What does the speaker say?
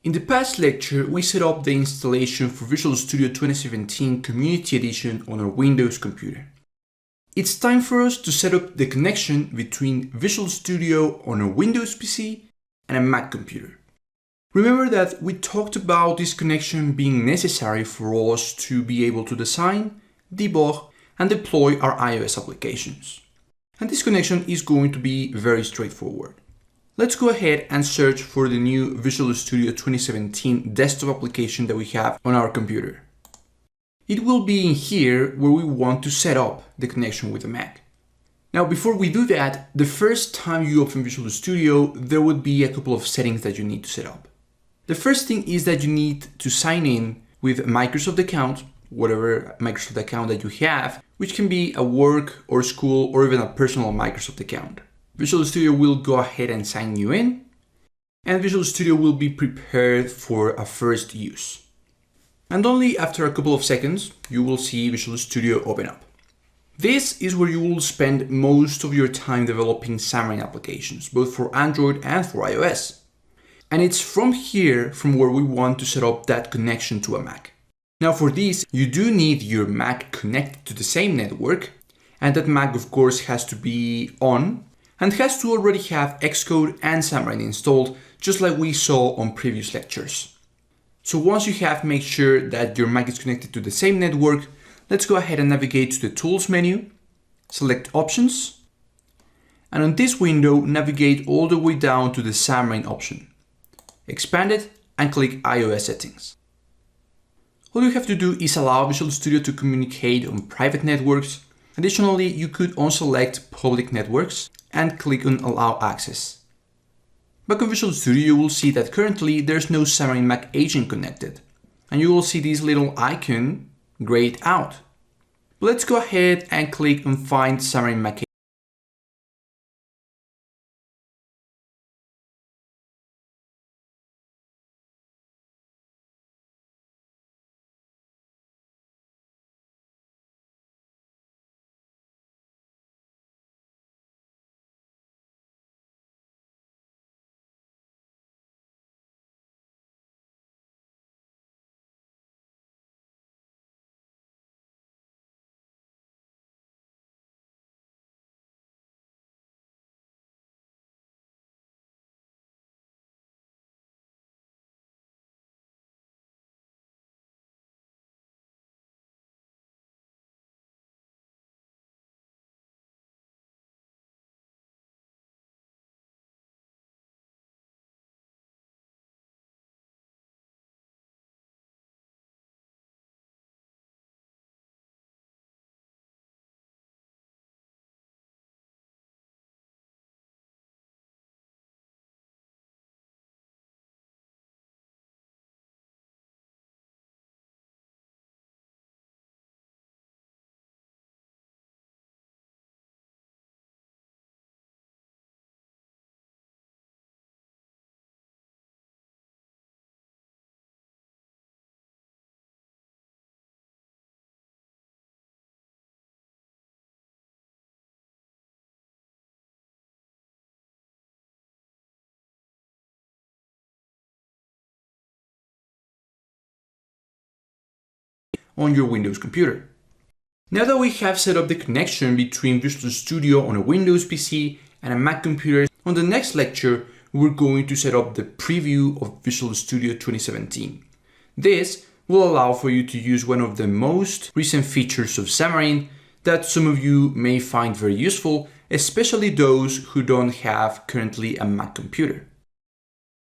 In the past lecture, we set up the installation for Visual Studio 2017 Community Edition on our Windows computer. It's time for us to set up the connection between Visual Studio on a Windows PC and a Mac computer. Remember that we talked about this connection being necessary for us to be able to design, debug, and deploy our iOS applications. And this connection is going to be very straightforward. Let's go ahead and search for the new Visual Studio 2017 desktop application that we have on our computer. It will be in here where we want to set up the connection with the Mac. Now, before we do that, the first time you open Visual Studio, there would be a couple of settings that you need to set up. The first thing is that you need to sign in with a Microsoft account, whatever Microsoft account that you have, which can be a work or school or even a personal Microsoft account. Visual Studio will go ahead and sign you in, and Visual Studio will be prepared for a first use. And only after a couple of seconds, you will see Visual Studio open up. This is where you will spend most of your time developing Xamarin applications, both for Android and for iOS. And it's from here from where we want to set up that connection to a Mac. Now for this, you do need your Mac connected to the same network, and that Mac of course has to be on and has to already have Xcode and Xamarin installed, just like we saw on previous lectures. So once you have made sure that your Mac is connected to the same network, let's go ahead and navigate to the Tools menu, select Options, and on this window, navigate all the way down to the Xamarin option. Expand it and click iOS Settings. All you have to do is allow Visual Studio to communicate on private networks. Additionally, you could unselect public networks and click on Allow Access. Back on Visual Studio, you will see that currently there's no Xamarin Mac agent connected, and you will see this little icon grayed out. But let's go ahead and click on Find Xamarin Mac agent. On your Windows computer. Now that we have set up the connection between Visual Studio on a Windows PC and a Mac computer, on the next lecture, we're going to set up the preview of Visual Studio 2017. This will allow for you to use one of the most recent features of Xamarin that some of you may find very useful, especially those who don't have currently a Mac computer.